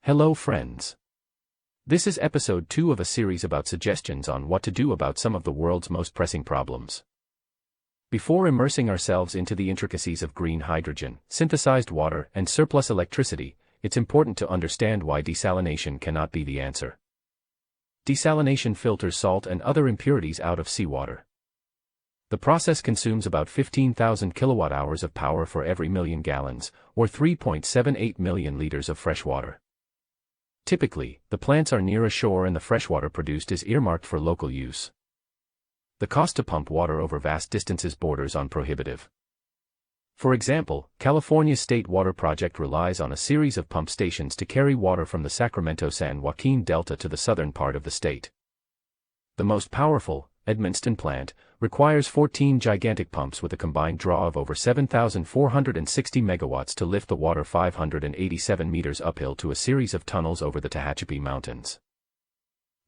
Hello friends. This is episode 2 of a series about suggestions on what to do about some of the world's most pressing problems. Before immersing ourselves into the intricacies of green hydrogen, synthesized water, and surplus electricity, it's important to understand why desalination cannot be the answer. Desalination filters salt and other impurities out of seawater. The process consumes about 15,000 kilowatt-hours of power for every million gallons, or 3.78 million liters of fresh water. Typically, the plants are near a shore and the freshwater produced is earmarked for local use. The cost to pump water over vast distances borders on prohibitive. For example, California's State Water Project relies on a series of pump stations to carry water from the Sacramento-San Joaquin Delta to the southern part of the state. The most powerful, Edmonston plant, requires 14 gigantic pumps with a combined draw of over 7,460 megawatts to lift the water 587 meters uphill to a series of tunnels over the Tehachapi Mountains.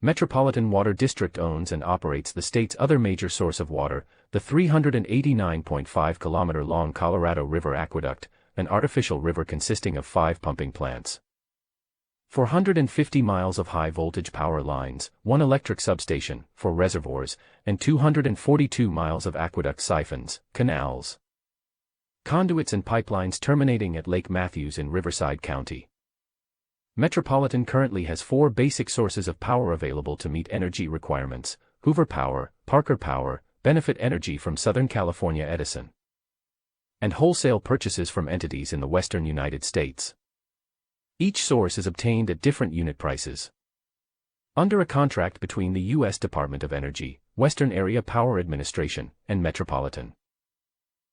Metropolitan Water District owns and operates the state's other major source of water, the 389.5-kilometer-long Colorado River Aqueduct, an artificial river consisting of 5 pumping plants. 450 miles of high-voltage power lines, 1 electric substation, 4 reservoirs, and 242 miles of aqueduct siphons, canals, conduits and pipelines terminating at Lake Matthews in Riverside County. Metropolitan currently has 4 basic sources of power available to meet energy requirements: Hoover Power, Parker Power, Benefit Energy from Southern California Edison, and wholesale purchases from entities in the western United States. Each source is obtained at different unit prices. Under a contract between the U.S. Department of Energy, Western Area Power Administration, and Metropolitan.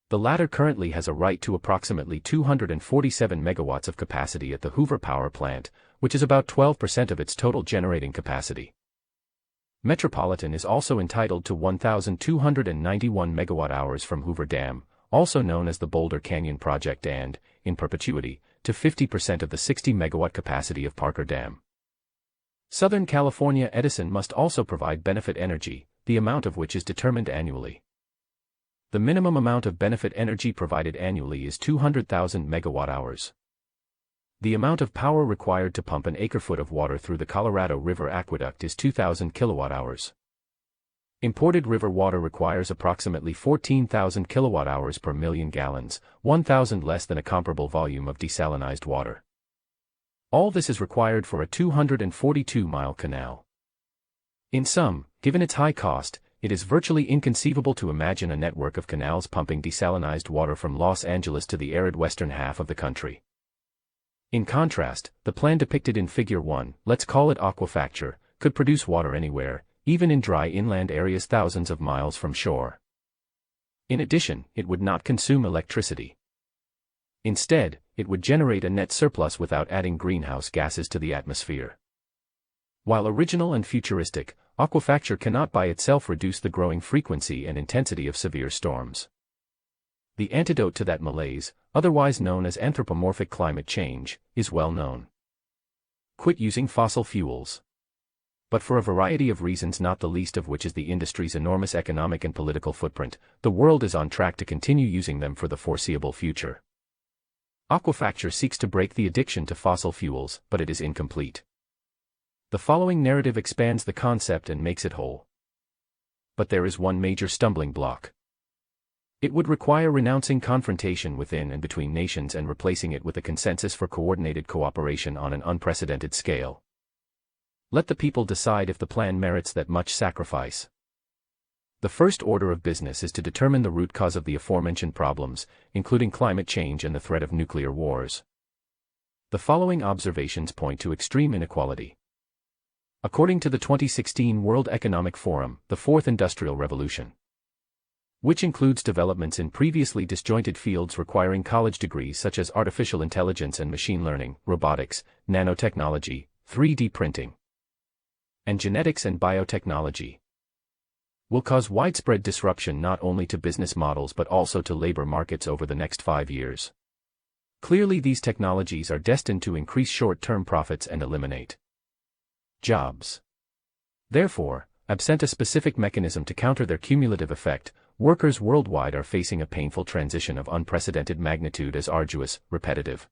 The latter currently has a right to approximately 247 megawatts of capacity at the Hoover Power Plant, which is about 12% of its total generating capacity. Metropolitan is also entitled to 1,291 megawatt-hours from Hoover Dam, also known as the Boulder Canyon Project, and, in perpetuity, to 50% of the 60-megawatt capacity of Parker Dam. Southern California Edison must also provide benefit energy, the amount of which is determined annually. The minimum amount of benefit energy provided annually is 200,000 megawatt-hours. The amount of power required to pump an acre-foot of water through the Colorado River Aqueduct is 2,000 kilowatt-hours. Imported river water requires approximately 14,000 kilowatt-hours per million gallons, 1,000 less than a comparable volume of desalinized water. All this is required for a 242-mile canal. In sum, given its high cost, it is virtually inconceivable to imagine a network of canals pumping desalinized water from Los Angeles to the arid western half of the country. In contrast, the plan depicted in Figure 1, let's call it aquafacture, could produce water anywhere, even in dry inland areas thousands of miles from shore. In addition, it would not consume electricity. Instead, it would generate a net surplus without adding greenhouse gases to the atmosphere. While original and futuristic, aquafacture cannot by itself reduce the growing frequency and intensity of severe storms. The antidote to that malaise, otherwise known as anthropomorphic climate change, is well known. Quit using fossil fuels. But for a variety of reasons, not the least of which is the industry's enormous economic and political footprint, the world is on track to continue using them for the foreseeable future. Aquafacture seeks to break the addiction to fossil fuels, but it is incomplete. The following narrative expands the concept and makes it whole. But there is one major stumbling block. It would require renouncing confrontation within and between nations and replacing it with a consensus for coordinated cooperation on an unprecedented scale. Let the people decide if the plan merits that much sacrifice. The first order of business is to determine the root cause of the aforementioned problems, including climate change and the threat of nuclear wars. The following observations point to extreme inequality. According to the 2016 World Economic Forum, the Fourth Industrial Revolution, which includes developments in previously disjointed fields requiring college degrees such as artificial intelligence and machine learning, robotics, nanotechnology, 3D printing, and genetics and biotechnology, will cause widespread disruption not only to business models but also to labor markets over the next 5 years. Clearly, these technologies are destined to increase short-term profits and eliminate jobs. Therefore, absent a specific mechanism to counter their cumulative effect, workers worldwide are facing a painful transition of unprecedented magnitude as arduous, repetitive,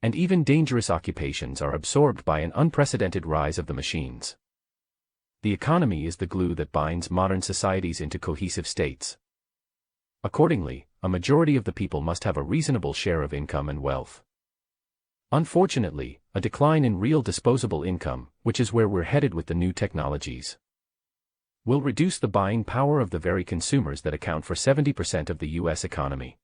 And even dangerous occupations are absorbed by an unprecedented rise of the machines. The economy is the glue that binds modern societies into cohesive states. Accordingly, a majority of the people must have a reasonable share of income and wealth. Unfortunately, a decline in real disposable income, which is where we're headed with the new technologies, will reduce the buying power of the very consumers that account for 70% of the U.S. economy.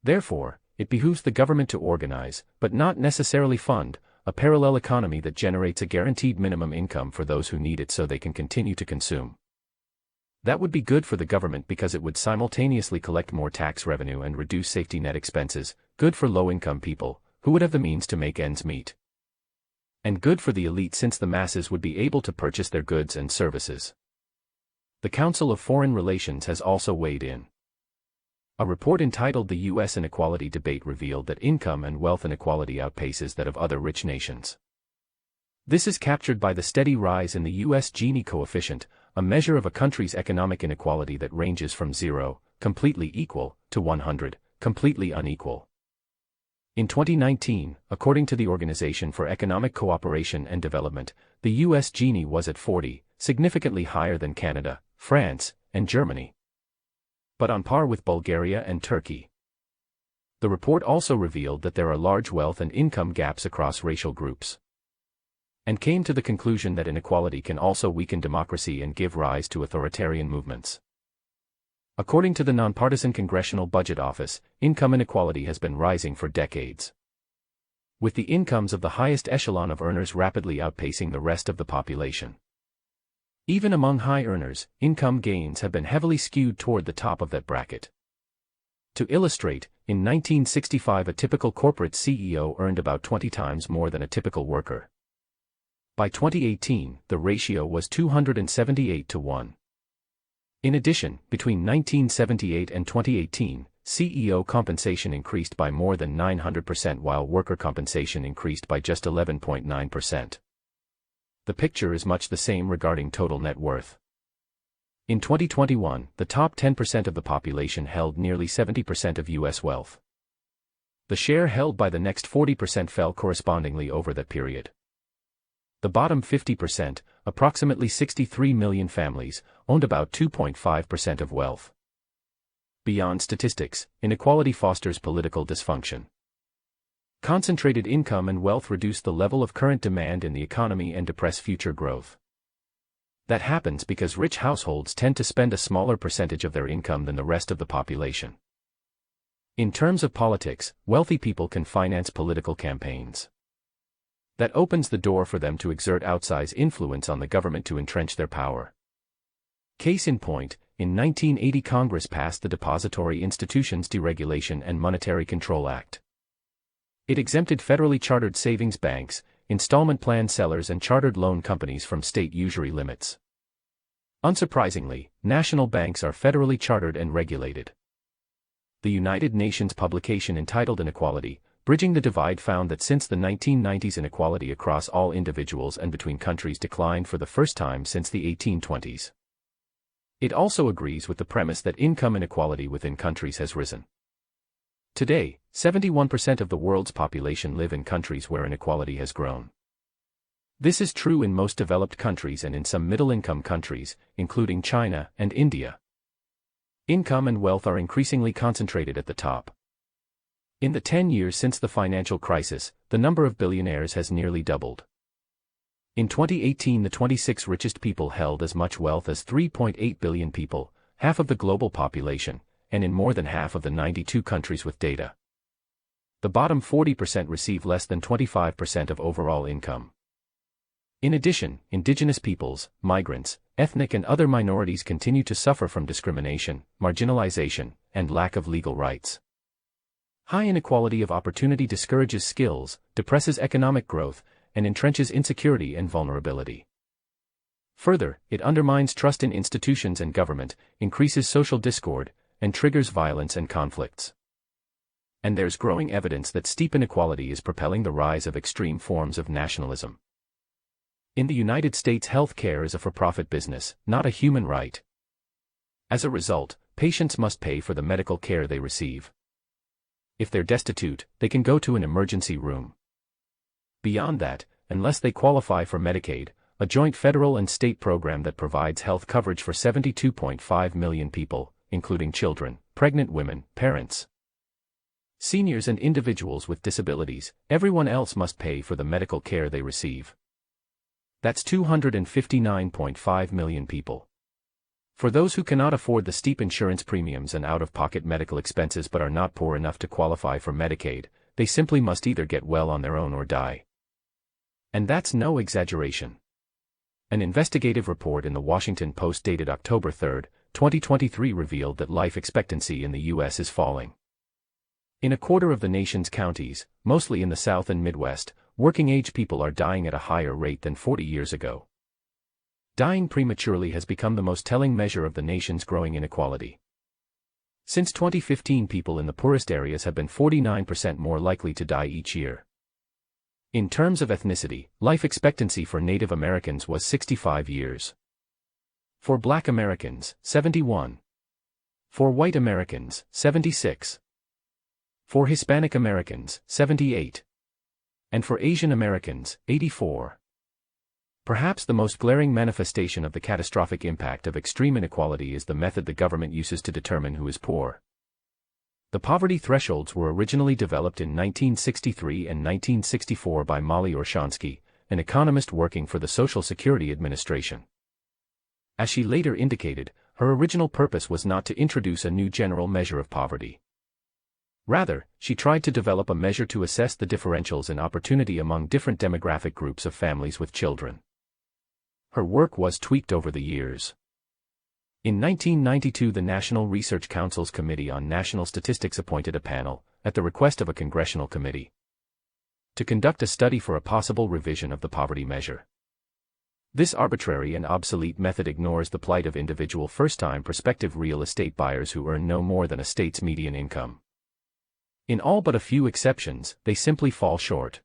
Therefore, it behooves the government to organize, but not necessarily fund, a parallel economy that generates a guaranteed minimum income for those who need it so they can continue to consume. That would be good for the government because it would simultaneously collect more tax revenue and reduce safety net expenses, good for low-income people, who would have the means to make ends meet. And good for the elite since the masses would be able to purchase their goods and services. The Council of Foreign Relations has also weighed in. A report entitled The U.S. Inequality Debate revealed that income and wealth inequality outpaces that of other rich nations. This is captured by the steady rise in the U.S. Gini coefficient, a measure of a country's economic inequality that ranges from 0, completely equal, to 100, completely unequal. In 2019, according to the Organization for Economic Cooperation and Development, the U.S. Gini was at 40, significantly higher than Canada, France, and Germany, but on par with Bulgaria and Turkey. The report also revealed that there are large wealth and income gaps across racial groups, and came to the conclusion that inequality can also weaken democracy and give rise to authoritarian movements. According to the Nonpartisan Congressional Budget Office, income inequality has been rising for decades, with the incomes of the highest echelon of earners rapidly outpacing the rest of the population. Even among high earners, income gains have been heavily skewed toward the top of that bracket. To illustrate, in 1965 a typical corporate CEO earned about 20 times more than a typical worker. By 2018, the ratio was 278 to 1. In addition, between 1978 and 2018, CEO compensation increased by more than 900% while worker compensation increased by just 11.9%. The picture is much the same regarding total net worth. In 2021, the top 10% of the population held nearly 70% of U.S. wealth. The share held by the next 40% fell correspondingly over that period. The bottom 50%, approximately 63 million families, owned about 2.5% of wealth. Beyond statistics, inequality fosters political dysfunction. Concentrated income and wealth reduce the level of current demand in the economy and depress future growth. That happens because rich households tend to spend a smaller percentage of their income than the rest of the population. In terms of politics, wealthy people can finance political campaigns. That opens the door for them to exert outsized influence on the government to entrench their power. Case in point, in 1980 Congress passed the Depository Institutions Deregulation and Monetary Control Act. It exempted federally chartered savings banks, installment plan sellers and chartered loan companies from state usury limits. Unsurprisingly, national banks are federally chartered and regulated. The United Nations publication entitled Inequality, Bridging the Divide found that since the 1990s inequality across all individuals and between countries declined for the first time since the 1820s. It also agrees with the premise that income inequality within countries has risen. Today, 71% of the world's population live in countries where inequality has grown. This is true in most developed countries and in some middle-income countries, including China and India. Income and wealth are increasingly concentrated at the top. In the 10 years since the financial crisis, the number of billionaires has nearly doubled. In 2018, the 26 richest people held as much wealth as 3.8 billion people, half of the global population, and in more than half of the 92 countries with data. The bottom 40% receive less than 25% of overall income. In addition, indigenous peoples, migrants, ethnic and other minorities continue to suffer from discrimination, marginalization, and lack of legal rights. High inequality of opportunity discourages skills, depresses economic growth, and entrenches insecurity and vulnerability. Further, it undermines trust in institutions and government, increases social discord, and triggers violence and conflicts. And there's growing evidence that steep inequality is propelling the rise of extreme forms of nationalism. In the United States, health care is a for-profit business, not a human right. As a result, patients must pay for the medical care they receive. If they're destitute, they can go to an emergency room. Beyond that, unless they qualify for Medicaid, a joint federal and state program that provides health coverage for 72.5 million people, including children, pregnant women, parents, seniors and individuals with disabilities, everyone else must pay for the medical care they receive. That's 259.5 million people. For those who cannot afford the steep insurance premiums and out-of-pocket medical expenses but are not poor enough to qualify for Medicaid, they simply must either get well on their own or die. And that's no exaggeration. An investigative report in the Washington Post dated October 3, 2023 revealed that life expectancy in the U.S. is falling. In a quarter of the nation's counties, mostly in the South and Midwest, working-age people are dying at a higher rate than 40 years ago. Dying prematurely has become the most telling measure of the nation's growing inequality. Since 2015, people in the poorest areas have been 49% more likely to die each year. In terms of ethnicity, life expectancy for Native Americans was 65 years. For Black Americans, 71. For White Americans, 76. For Hispanic Americans, 78. And for Asian Americans, 84. Perhaps the most glaring manifestation of the catastrophic impact of extreme inequality is the method the government uses to determine who is poor. The poverty thresholds were originally developed in 1963 and 1964 by Molly Orshansky, an economist working for the Social Security Administration. As she later indicated, her original purpose was not to introduce a new general measure of poverty. Rather, she tried to develop a measure to assess the differentials in opportunity among different demographic groups of families with children. Her work was tweaked over the years. In 1992, the National Research Council's Committee on National Statistics appointed a panel, at the request of a congressional committee, to conduct a study for a possible revision of the poverty measure. This arbitrary and obsolete method ignores the plight of individual first-time prospective real estate buyers who earn no more than a state's median income. In all but a few exceptions, they simply fall short.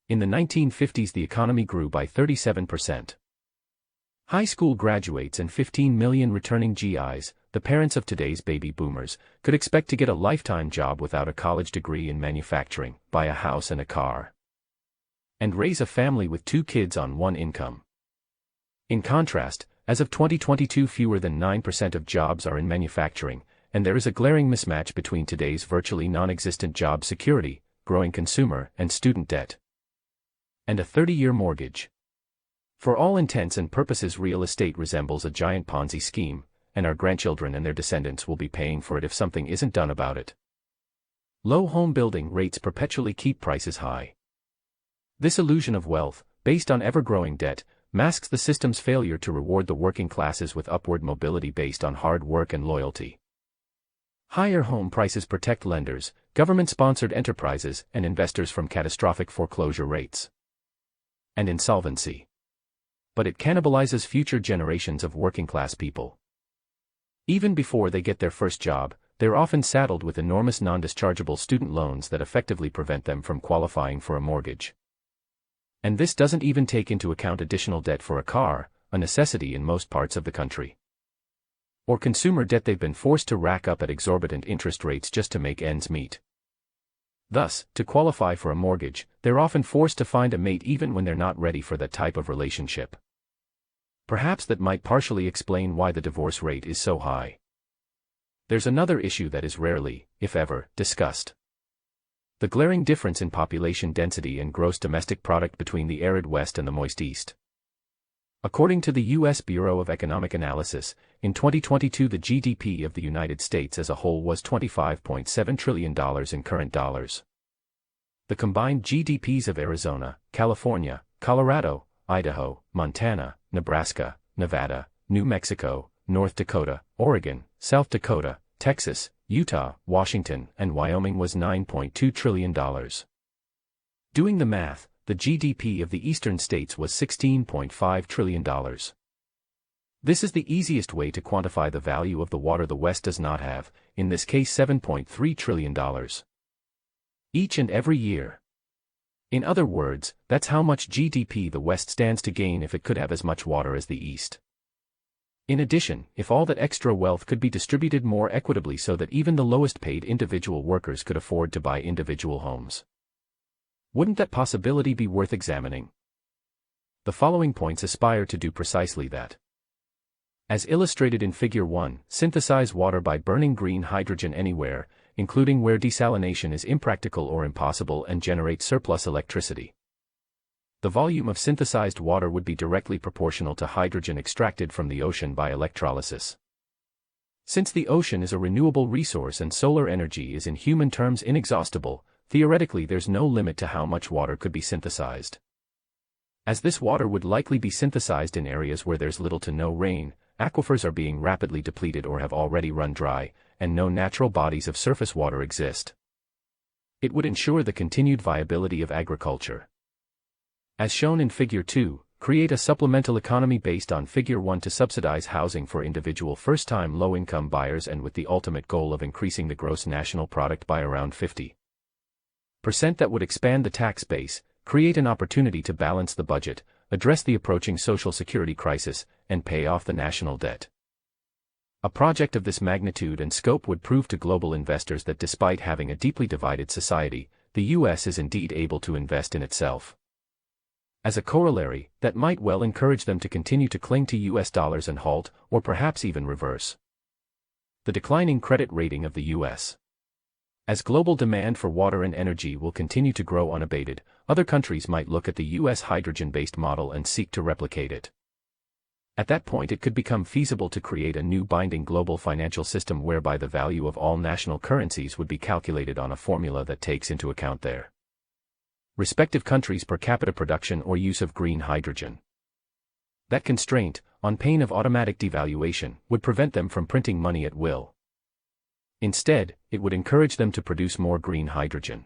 In the 1950s, the economy grew by 37%. High school graduates and 15 million returning GIs, the parents of today's baby boomers, could expect to get a lifetime job without a college degree in manufacturing, buy a house and a car, and raise a family with 2 kids on 1 income. In contrast, as of 2022, fewer than 9% of jobs are in manufacturing, and there is a glaring mismatch between today's virtually non-existent job security, growing consumer and student debt, and a 30-year mortgage. For all intents and purposes, real estate resembles a giant Ponzi scheme, and our grandchildren and their descendants will be paying for it if something isn't done about it. Low home building rates perpetually keep prices high. This illusion of wealth, based on ever-growing debt, masks the system's failure to reward the working classes with upward mobility based on hard work and loyalty. Higher home prices protect lenders, government-sponsored enterprises, and investors from catastrophic foreclosure rates and insolvency. But it cannibalizes future generations of working-class people. Even before they get their first job, they're often saddled with enormous non-dischargeable student loans that effectively prevent them from qualifying for a mortgage. And this doesn't even take into account additional debt for a car, a necessity in most parts of the country, or consumer debt they've been forced to rack up at exorbitant interest rates just to make ends meet. Thus, to qualify for a mortgage, they're often forced to find a mate even when they're not ready for that type of relationship. Perhaps that might partially explain why the divorce rate is so high. There's another issue that is rarely, if ever, discussed: the glaring difference in population density and gross domestic product between the arid West and the moist East. According to the U.S. Bureau of Economic Analysis, in 2022 the GDP of the United States as a whole was $25.7 trillion in current dollars. The combined GDPs of Arizona, California, Colorado, Idaho, Montana, Nebraska, Nevada, New Mexico, North Dakota, Oregon, South Dakota, Texas, Utah, Washington, and Wyoming was $9.2 trillion. Doing the math, the GDP of the eastern states was $16.5 trillion. This is the easiest way to quantify the value of the water the West does not have, in this case $7.3 trillion. Each and every year. In other words, that's how much GDP the West stands to gain if it could have as much water as the East. In addition, if all that extra wealth could be distributed more equitably so that even the lowest paid individual workers could afford to buy individual homes, wouldn't that possibility be worth examining? The following points aspire to do precisely that. As illustrated in Figure 1, synthesize water by burning green hydrogen anywhere, including where desalination is impractical or impossible, and generate surplus electricity. The volume of synthesized water would be directly proportional to hydrogen extracted from the ocean by electrolysis. Since the ocean is a renewable resource and solar energy is in human terms inexhaustible, theoretically there's no limit to how much water could be synthesized. As this water would likely be synthesized in areas where there's little to no rain, aquifers are being rapidly depleted or have already run dry, and no natural bodies of surface water exist. It would ensure the continued viability of agriculture. As shown in Figure 2, create a supplemental economy based on Figure 1 to subsidize housing for individual first-time low-income buyers, and with the ultimate goal of increasing the gross national product by around 50%. That would expand the tax base, create an opportunity to balance the budget, address the approaching social security crisis, and pay off the national debt. A project of this magnitude and scope would prove to global investors that despite having a deeply divided society, the U.S. is indeed able to invest in itself. As a corollary, that might well encourage them to continue to cling to U.S. dollars and halt, or perhaps even reverse, the declining credit rating of the U.S. As global demand for water and energy will continue to grow unabated, other countries might look at the U.S. hydrogen-based model and seek to replicate it. At that point it could become feasible to create a new binding global financial system whereby the value of all national currencies would be calculated on a formula that takes into account their respective countries' per capita production or use of green hydrogen. That constraint, on pain of automatic devaluation, would prevent them from printing money at will. Instead, it would encourage them to produce more green hydrogen.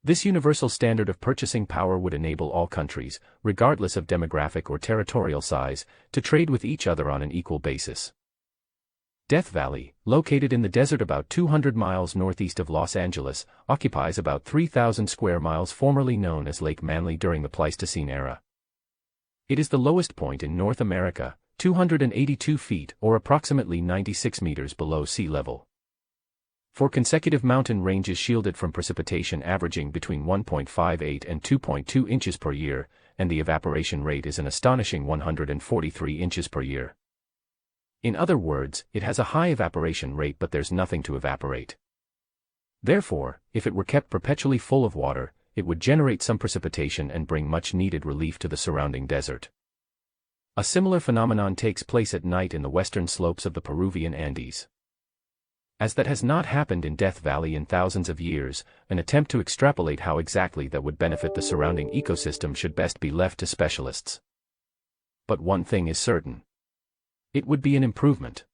This universal standard of purchasing power would enable all countries, regardless of demographic or territorial size, to trade with each other on an equal basis. Death Valley, located in the desert about 200 miles northeast of Los Angeles, occupies about 3,000 square miles, formerly known as Lake Manly during the Pleistocene era. It is the lowest point in North America, 282 feet or approximately 96 meters below sea level. 4 consecutive mountain ranges shielded from precipitation averaging between 1.58 and 2.2 inches per year, and the evaporation rate is an astonishing 143 inches per year. In other words, it has a high evaporation rate but there's nothing to evaporate. Therefore, if it were kept perpetually full of water, it would generate some precipitation and bring much-needed relief to the surrounding desert. A similar phenomenon takes place at night in the western slopes of the Peruvian Andes. As that has not happened in Death Valley in thousands of years, an attempt to extrapolate how exactly that would benefit the surrounding ecosystem should best be left to specialists. But one thing is certain. It would be an improvement.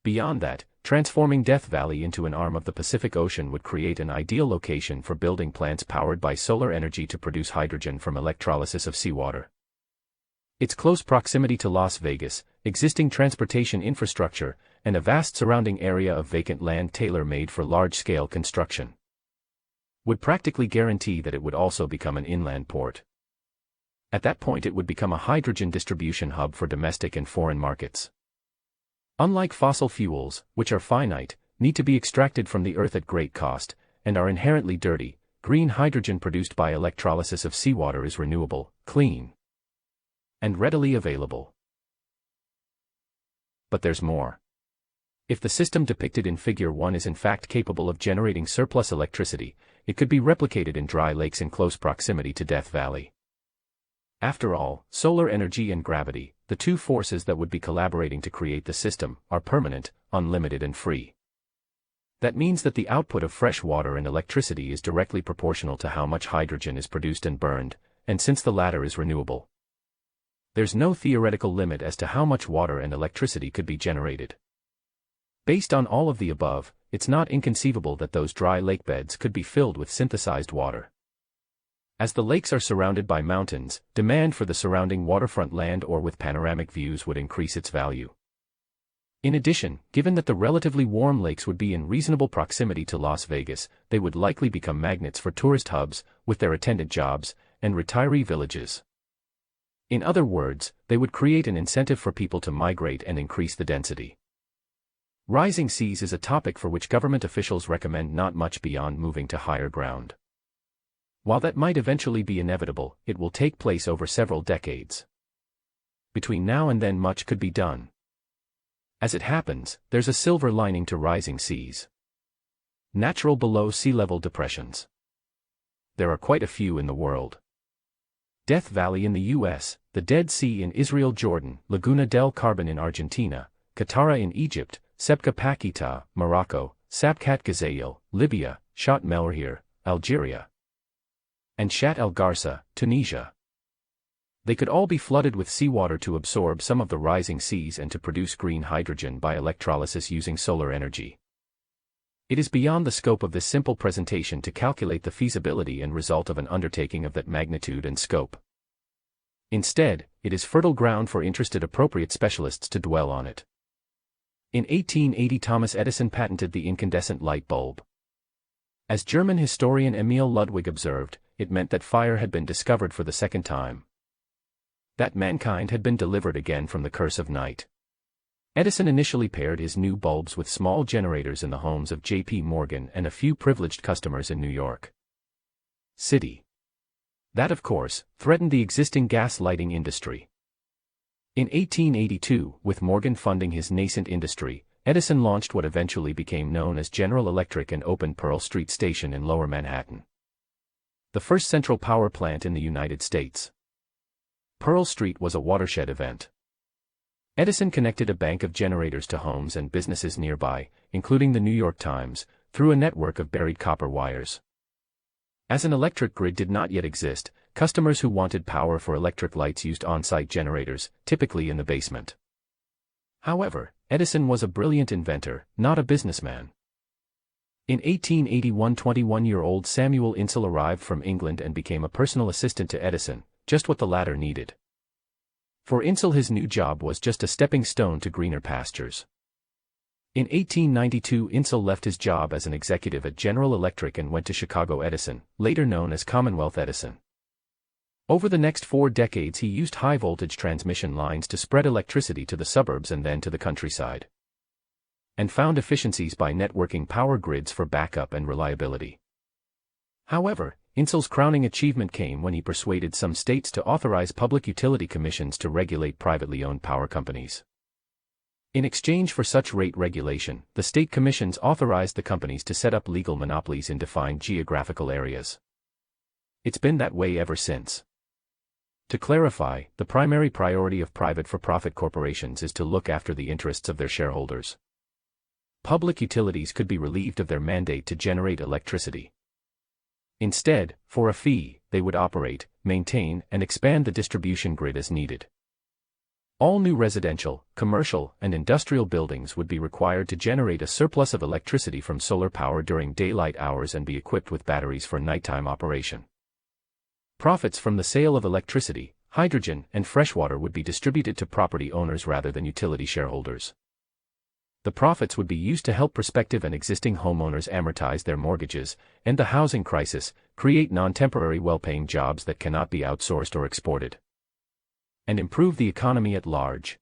Beyond that, transforming Death Valley into an arm of the Pacific Ocean would create an ideal location for building plants powered by solar energy to produce hydrogen from electrolysis of seawater. Its close proximity to Las Vegas, existing transportation infrastructure, and a vast surrounding area of vacant land tailor-made for large-scale construction would practically guarantee that it would also become an inland port. At that point it would become a hydrogen distribution hub for domestic and foreign markets. Unlike fossil fuels, which are finite, need to be extracted from the earth at great cost, and are inherently dirty, green hydrogen produced by electrolysis of seawater is renewable, clean, and readily available. But there's more. If the system depicted in Figure 1 is in fact capable of generating surplus electricity, it could be replicated in dry lakes in close proximity to Death Valley. After all, solar energy and gravity, the two forces that would be collaborating to create the system, are permanent, unlimited and free. That means that the output of fresh water and electricity is directly proportional to how much hydrogen is produced and burned, and since the latter is renewable, there's no theoretical limit as to how much water and electricity could be generated. Based on all of the above, it's not inconceivable that those dry lake beds could be filled with synthesized water. As the lakes are surrounded by mountains, demand for the surrounding waterfront land or with panoramic views would increase its value. In addition, given that the relatively warm lakes would be in reasonable proximity to Las Vegas, they would likely become magnets for tourist hubs, with their attendant jobs, and retiree villages. In other words, they would create an incentive for people to migrate and increase the density. Rising seas is a topic for which government officials recommend not much beyond moving to higher ground. While that might eventually be inevitable, it will take place over several decades. Between now and then much could be done. As it happens, there's a silver lining to rising seas. Natural below sea level depressions. There are quite a few in the world. Death Valley in the US, the Dead Sea in Israel, Jordan, Laguna del Carbon in Argentina, Qattara in Egypt, Sebka Pakita, Morocco, Sabkat Gazail, Libya, Shat Melrhir, Algeria, and Shat el Garsa, Tunisia. They could all be flooded with seawater to absorb some of the rising seas and to produce green hydrogen by electrolysis using solar energy. It is beyond the scope of this simple presentation to calculate the feasibility and result of an undertaking of that magnitude and scope. Instead, it is fertile ground for interested appropriate specialists to dwell on it. In 1880, Thomas Edison patented the incandescent light bulb. As German historian Emil Ludwig observed, it meant that fire had been discovered for the second time. That mankind had been delivered again from the curse of night. Edison initially paired his new bulbs with small generators in the homes of J.P. Morgan and a few privileged customers in New York City. That, of course, threatened the existing gas lighting industry. In 1882, with Morgan funding his nascent industry, Edison launched what eventually became known as General Electric and opened Pearl Street Station in Lower Manhattan, the first central power plant in the United States. Pearl Street was a watershed event. Edison connected a bank of generators to homes and businesses nearby, including the New York Times, through a network of buried copper wires. As an electric grid did not yet exist, customers who wanted power for electric lights used on-site generators, typically in the basement. However, Edison was a brilliant inventor, not a businessman. In 1881, 21-year-old Samuel Insull arrived from England and became a personal assistant to Edison, just what the latter needed. For Insull, his new job was just a stepping stone to greener pastures. In 1892, Insull left his job as an executive at General Electric and went to Chicago Edison, later known as Commonwealth Edison. Over the next 4 decades, he used high-voltage transmission lines to spread electricity to the suburbs and then to the countryside, and found efficiencies by networking power grids for backup and reliability. However, Insull's crowning achievement came when he persuaded some states to authorize public utility commissions to regulate privately owned power companies. In exchange for such rate regulation, the state commissions authorized the companies to set up legal monopolies in defined geographical areas. It's been that way ever since. To clarify, the primary priority of private for-profit corporations is to look after the interests of their shareholders. Public utilities could be relieved of their mandate to generate electricity. Instead, for a fee, they would operate, maintain, and expand the distribution grid as needed. All new residential, commercial, and industrial buildings would be required to generate a surplus of electricity from solar power during daylight hours and be equipped with batteries for nighttime operation. Profits from the sale of electricity, hydrogen, and freshwater would be distributed to property owners rather than utility shareholders. The profits would be used to help prospective and existing homeowners amortize their mortgages, end the housing crisis, create non-temporary well-paying jobs that cannot be outsourced or exported, and improve the economy at large.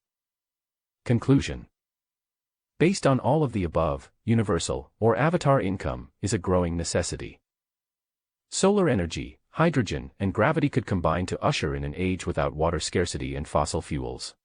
Conclusion. Based on all of the above, universal, or avatar income, is a growing necessity. Solar energy, hydrogen, and gravity could combine to usher in an age without water scarcity and fossil fuels.